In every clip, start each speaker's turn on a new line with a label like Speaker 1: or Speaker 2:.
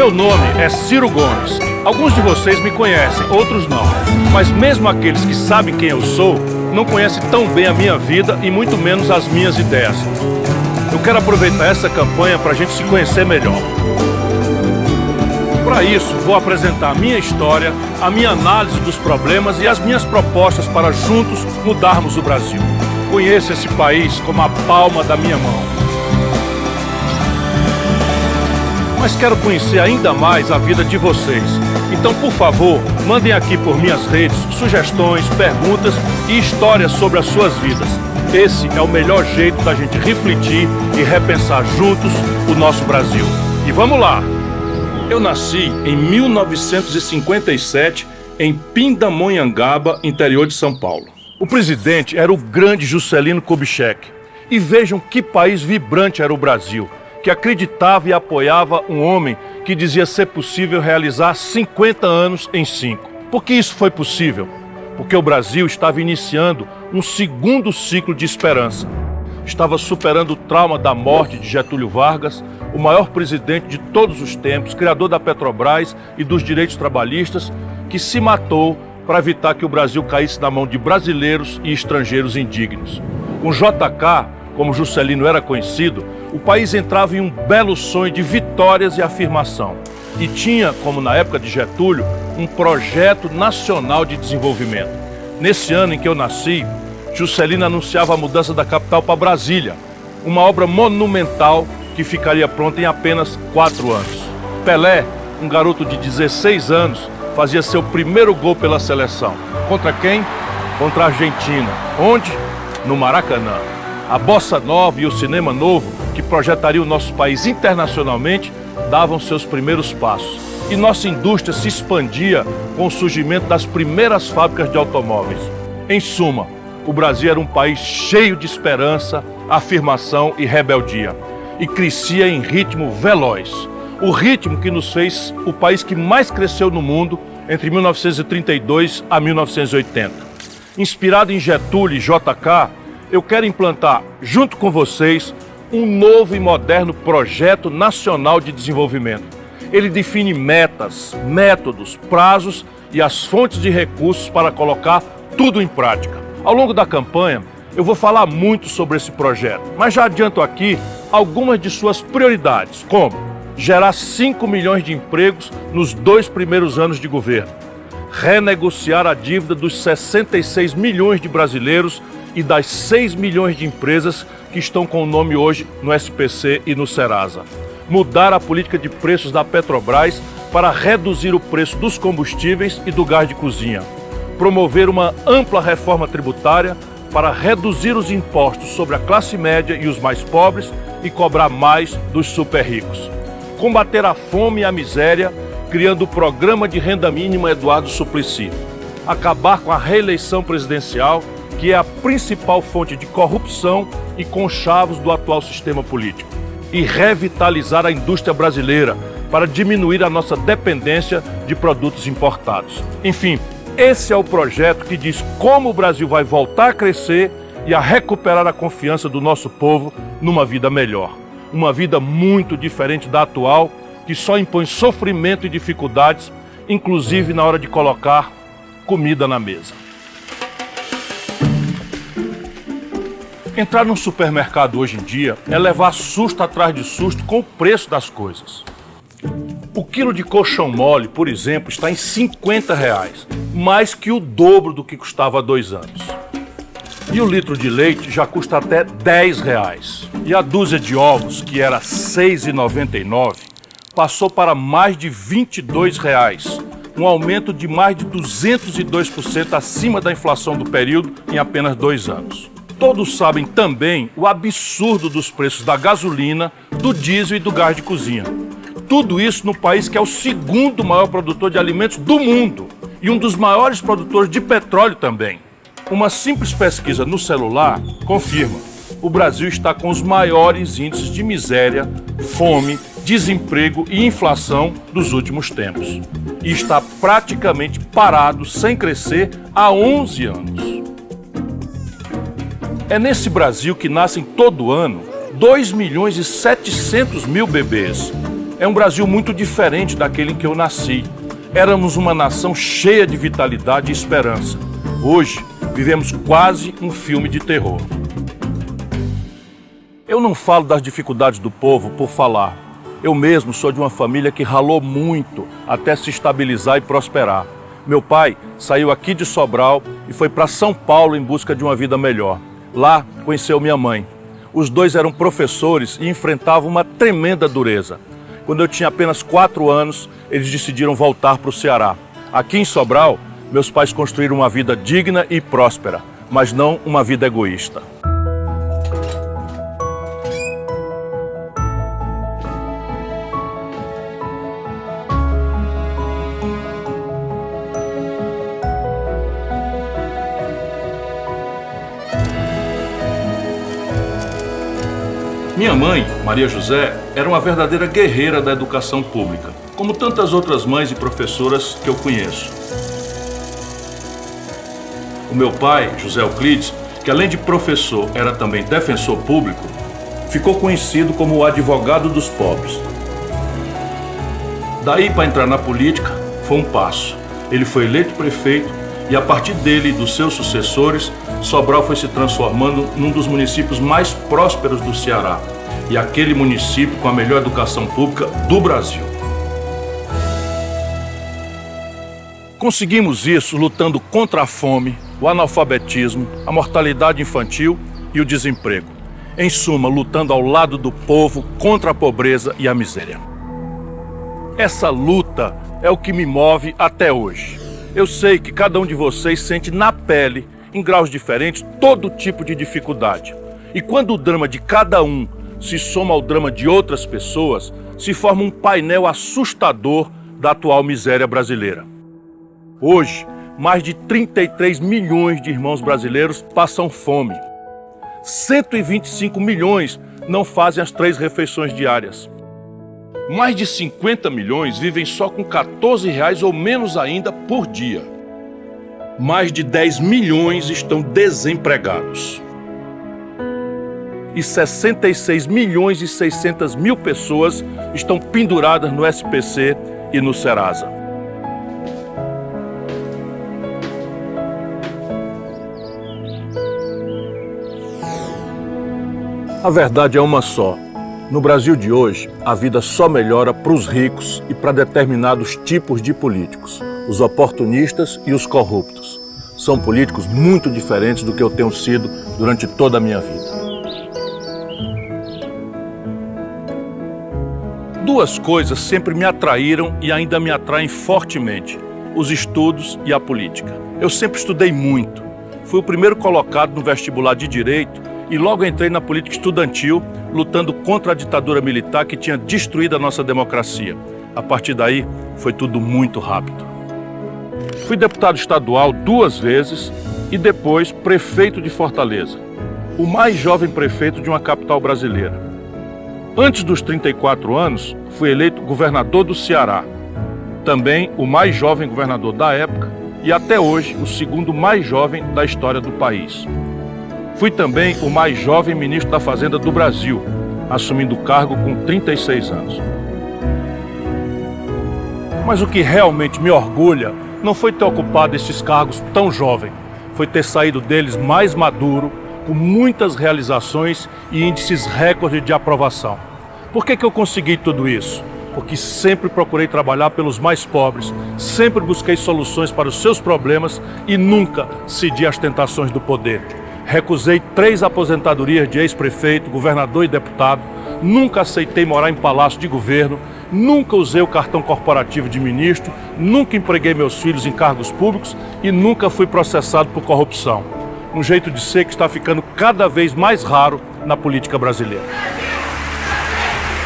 Speaker 1: Meu nome é Ciro Gomes. Alguns de vocês me conhecem, outros não. Mas mesmo aqueles que sabem quem eu sou, não conhecem tão bem a minha vida e muito menos as minhas ideias. Eu quero aproveitar essa campanha para a gente se conhecer melhor. Para isso, vou apresentar a minha história, a minha análise dos problemas e as minhas propostas para juntos mudarmos o Brasil. Conheço esse país como a palma da minha mão. Mas quero conhecer ainda mais a vida de vocês. Então, por favor, mandem aqui por minhas redes sugestões, perguntas e histórias sobre as suas vidas. Esse é o melhor jeito da gente refletir e repensar juntos o nosso Brasil. E vamos lá! Eu nasci em 1957 em Pindamonhangaba, interior de São Paulo. O presidente era o grande Juscelino Kubitschek. E vejam que país vibrante era o Brasil, que acreditava e apoiava um homem que dizia ser possível realizar 50 anos em 5. Por que isso foi possível? Porque o Brasil estava iniciando um segundo ciclo de esperança. Estava superando o trauma da morte de Getúlio Vargas, o maior presidente de todos os tempos, criador da Petrobras e dos direitos trabalhistas, que se matou para evitar que o Brasil caísse na mão de brasileiros e estrangeiros indignos. Com JK, como Juscelino era conhecido, o país entrava em um belo sonho de vitórias e afirmação. E tinha, como na época de Getúlio, um projeto nacional de desenvolvimento. Nesse ano em que eu nasci, Juscelino anunciava a mudança da capital para Brasília, uma obra monumental que ficaria pronta em apenas 4 anos. Pelé, um garoto de 16 anos, fazia seu primeiro gol pela seleção. Contra quem? Contra a Argentina. Onde? No Maracanã. A bossa nova e o cinema novo, que projetaria o nosso país internacionalmente, davam seus primeiros passos. E nossa indústria se expandia com o surgimento das primeiras fábricas de automóveis. Em suma, o Brasil era um país cheio de esperança, afirmação e rebeldia. E crescia em ritmo veloz. O ritmo que nos fez o país que mais cresceu no mundo entre 1932 a 1980. Inspirado em Getúlio e JK, eu quero implantar, junto com vocês, um novo e moderno projeto nacional de desenvolvimento. Ele define metas, métodos, prazos e as fontes de recursos para colocar tudo em prática. Ao longo da campanha, eu vou falar muito sobre esse projeto, mas já adianto aqui algumas de suas prioridades, como gerar 5 milhões de empregos nos 2 primeiros anos de governo, renegociar a dívida dos 66 milhões de brasileiros e das 6 milhões de empresas que estão com o nome hoje no SPC e no Serasa, mudar a política de preços da Petrobras para reduzir o preço dos combustíveis e do gás de cozinha, promover uma ampla reforma tributária para reduzir os impostos sobre a classe média e os mais pobres e cobrar mais dos super ricos. Combater a fome e a miséria, criando o programa de renda mínima Eduardo Suplicy. Acabar com a reeleição presidencial, que é a principal fonte de corrupção e conchavos do atual sistema político. E revitalizar a indústria brasileira para diminuir a nossa dependência de produtos importados. Enfim, esse é o projeto que diz como o Brasil vai voltar a crescer e a recuperar a confiança do nosso povo numa vida melhor. Uma vida muito diferente da atual, que só impõe sofrimento e dificuldades, inclusive na hora de colocar comida na mesa. Entrar num supermercado hoje em dia é levar susto atrás de susto com o preço das coisas. O quilo de colchão mole, por exemplo, está em R$50, mais que o dobro do que custava há 2 anos. E o litro de leite já custa até R$10. E a dúzia de ovos, que era R$ 6,99, passou para mais de R$22, um aumento de mais de 202% acima da inflação do período em apenas 2 anos. Todos sabem também o absurdo dos preços da gasolina, do diesel e do gás de cozinha. Tudo isso no país que é o segundo maior produtor de alimentos do mundo e um dos maiores produtores de petróleo também. Uma simples pesquisa no celular confirma: o Brasil está com os maiores índices de miséria, fome, desemprego e inflação dos últimos tempos. E está praticamente parado, sem crescer, há 11 anos. É nesse Brasil que nascem todo ano 2,7 milhões de bebês. É um Brasil muito diferente daquele em que eu nasci. Éramos uma nação cheia de vitalidade e esperança. Hoje, vivemos quase um filme de terror. Eu não falo das dificuldades do povo por falar. Eu mesmo sou de uma família que ralou muito até se estabilizar e prosperar. Meu pai saiu aqui de Sobral e foi para São Paulo em busca de uma vida melhor. Lá conheceu minha mãe. Os dois eram professores e enfrentavam uma tremenda dureza. Quando eu tinha apenas 4 anos, eles decidiram voltar para o Ceará. Aqui em Sobral, meus pais construíram uma vida digna e próspera, mas não uma vida egoísta. Minha mãe, Maria José, era uma verdadeira guerreira da educação pública, como tantas outras mães e professoras que eu conheço. O meu pai, José Euclides, que além de professor era também defensor público, ficou conhecido como o advogado dos pobres. Daí para entrar na política foi um passo. Ele foi eleito prefeito e a partir dele e dos seus sucessores, Sobral foi se transformando num dos municípios mais prósperos do Ceará e aquele município com a melhor educação pública do Brasil. Conseguimos isso lutando contra a fome, o analfabetismo, a mortalidade infantil e o desemprego. Em suma, lutando ao lado do povo contra a pobreza e a miséria. Essa luta é o que me move até hoje. Eu sei que cada um de vocês sente na pele, em graus diferentes, todo tipo de dificuldade. E quando o drama de cada um se soma ao drama de outras pessoas, se forma um painel assustador da atual miséria brasileira. Hoje, mais de 33 milhões de irmãos brasileiros passam fome. 125 milhões não fazem as 3 refeições diárias. Mais de 50 milhões vivem só com R$14 ou menos ainda por dia. Mais de 10 milhões estão desempregados. E 66 milhões e 600 mil pessoas estão penduradas no SPC e no Serasa. A verdade é uma só. No Brasil de hoje, a vida só melhora para os ricos e para determinados tipos de políticos, os oportunistas e os corruptos. São políticos muito diferentes do que eu tenho sido durante toda a minha vida. 2 coisas sempre me atraíram e ainda me atraem fortemente: os estudos e a política. Eu sempre estudei muito. Fui o primeiro colocado no vestibular de Direito e logo entrei na política estudantil, lutando contra a ditadura militar que tinha destruído a nossa democracia. A partir daí, foi tudo muito rápido. Fui deputado estadual 2 vezes e depois prefeito de Fortaleza, o mais jovem prefeito de uma capital brasileira. Antes dos 34 anos, fui eleito governador do Ceará, também o mais jovem governador da época e até hoje o segundo mais jovem da história do país. Fui também o mais jovem ministro da Fazenda do Brasil, assumindo o cargo com 36 anos. Mas o que realmente me orgulha não foi ter ocupado esses cargos tão jovem, foi ter saído deles mais maduro, com muitas realizações e índices recordes de aprovação. Por que eu consegui tudo isso? Porque sempre procurei trabalhar pelos mais pobres, sempre busquei soluções para os seus problemas e nunca cedi às tentações do poder. Recusei 3 aposentadorias de ex-prefeito, governador e deputado, nunca aceitei morar em palácio de governo, nunca usei o cartão corporativo de ministro, nunca empreguei meus filhos em cargos públicos e nunca fui processado por corrupção. Um jeito de ser que está ficando cada vez mais raro na política brasileira.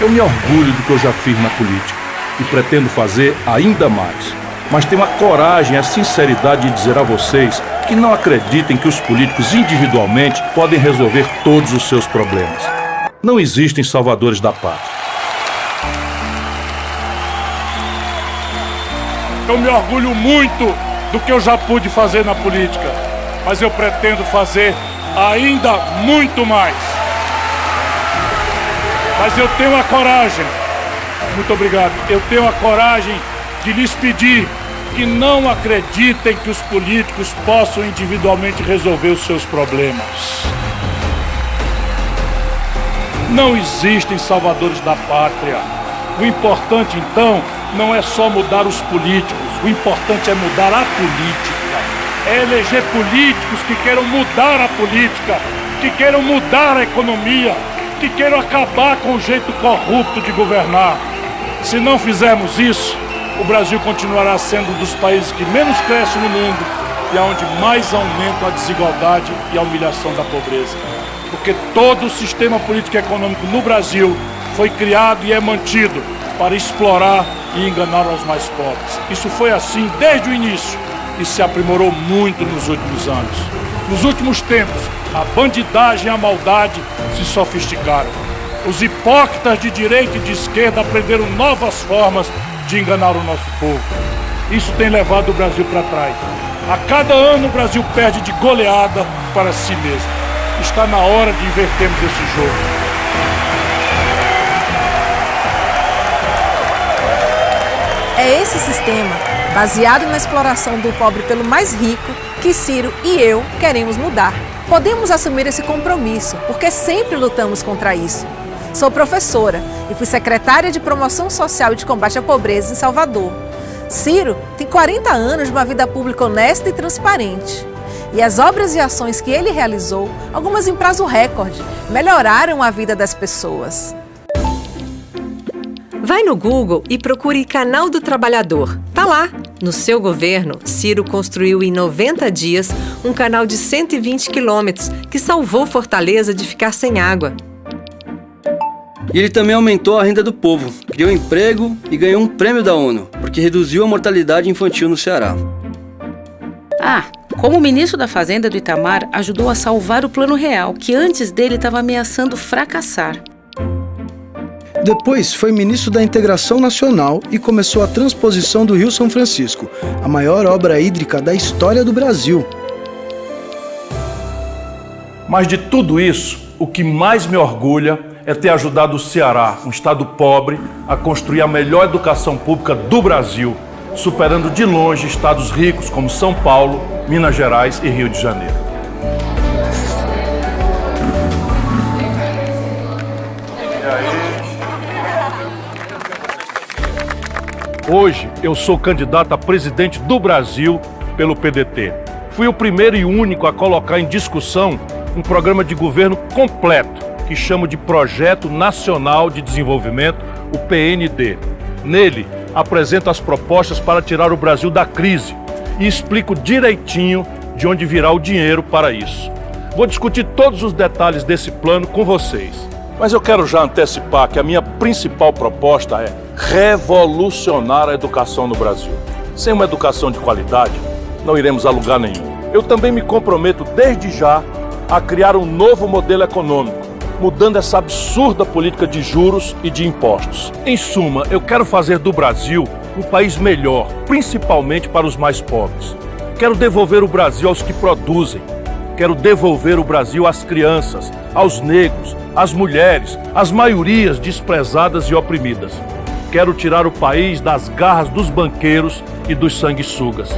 Speaker 1: Eu me orgulho do que eu já fiz na política e pretendo fazer ainda mais. Mas tenho a coragem e a sinceridade de dizer a vocês que não acreditem que os políticos individualmente podem resolver todos os seus problemas. Não existem salvadores da pátria. Eu me orgulho muito do que eu já pude fazer na política, mas eu pretendo fazer ainda muito mais. Mas eu tenho a coragem Muito obrigado. Eu tenho a coragem de lhes pedir que não acreditem que os políticos possam individualmente resolver os seus problemas. Não existem salvadores da pátria. O importante, então, não é só mudar os políticos. O importante é mudar a política. É eleger políticos que queiram mudar a política, que queiram mudar a economia, que queiram acabar com o jeito corrupto de governar. Se não fizermos isso, o Brasil continuará sendo um dos países que menos cresce no mundo e onde mais aumenta a desigualdade e a humilhação da pobreza. Porque todo o sistema político e econômico no Brasil foi criado e é mantido para explorar e enganar os mais pobres. Isso foi assim desde o início e se aprimorou muito nos últimos anos. Nos últimos tempos, a bandidagem e a maldade se sofisticaram. Os hipócritas de direita e de esquerda aprenderam novas formas de enganar o nosso povo. Isso tem levado o Brasil para trás. A cada ano o Brasil perde de goleada para si mesmo. Está na hora de invertermos esse jogo.
Speaker 2: É esse sistema, baseado na exploração do pobre pelo mais rico, que Ciro e eu queremos mudar. Podemos assumir esse compromisso, porque sempre lutamos contra isso. Sou professora e fui secretária de Promoção Social e de Combate à Pobreza em Salvador. Ciro tem 40 anos de uma vida pública honesta e transparente. E as obras e ações que ele realizou, algumas em prazo recorde, melhoraram a vida das pessoas.
Speaker 3: Vai no Google e procure Canal do Trabalhador. Tá lá! No seu governo, Ciro construiu em 90 dias um canal de 120 quilômetros que salvou Fortaleza de ficar sem água.
Speaker 4: E ele também aumentou a renda do povo, criou emprego e ganhou um prêmio da ONU, porque reduziu a mortalidade infantil no Ceará.
Speaker 5: Como ministro da Fazenda do Itamar, ajudou a salvar o Plano Real, que antes dele estava ameaçando fracassar.
Speaker 6: Depois foi ministro da Integração Nacional e começou a transposição do Rio São Francisco, a maior obra hídrica da história do Brasil.
Speaker 1: Mas de tudo isso, o que mais me orgulha é ter ajudado o Ceará, um estado pobre, a construir a melhor educação pública do Brasil, superando de longe estados ricos como São Paulo, Minas Gerais e Rio de Janeiro. Hoje eu sou candidato a presidente do Brasil pelo PDT. Fui o primeiro e único a colocar em discussão um programa de governo completo, que chamo de Projeto Nacional de Desenvolvimento, o PND. Nele, apresento as propostas para tirar o Brasil da crise e explico direitinho de onde virá o dinheiro para isso. Vou discutir todos os detalhes desse plano com vocês. Mas eu quero já antecipar que a minha principal proposta é revolucionar a educação no Brasil. Sem uma educação de qualidade, não iremos a lugar nenhum. Eu também me comprometo desde já a criar um novo modelo econômico, mudando essa absurda política de juros e de impostos. Em suma, eu quero fazer do Brasil um país melhor, principalmente para os mais pobres. Quero devolver o Brasil aos que produzem. Quero devolver o Brasil às crianças, aos negros, às mulheres, às maiorias desprezadas e oprimidas. Quero tirar o país das garras dos banqueiros e dos sanguessugas.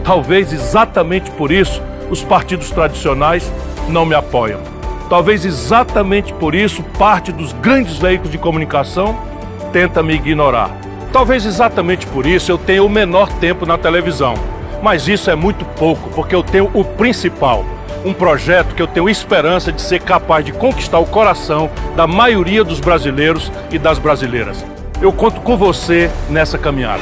Speaker 1: Talvez exatamente por isso os partidos tradicionais não me apoiam. Talvez exatamente por isso parte dos grandes veículos de comunicação tenta me ignorar. Talvez exatamente por isso eu tenha o menor tempo na televisão. Mas isso é muito pouco, porque eu tenho o principal. Um projeto que eu tenho esperança de ser capaz de conquistar o coração da maioria dos brasileiros e das brasileiras. Eu conto com você nessa caminhada.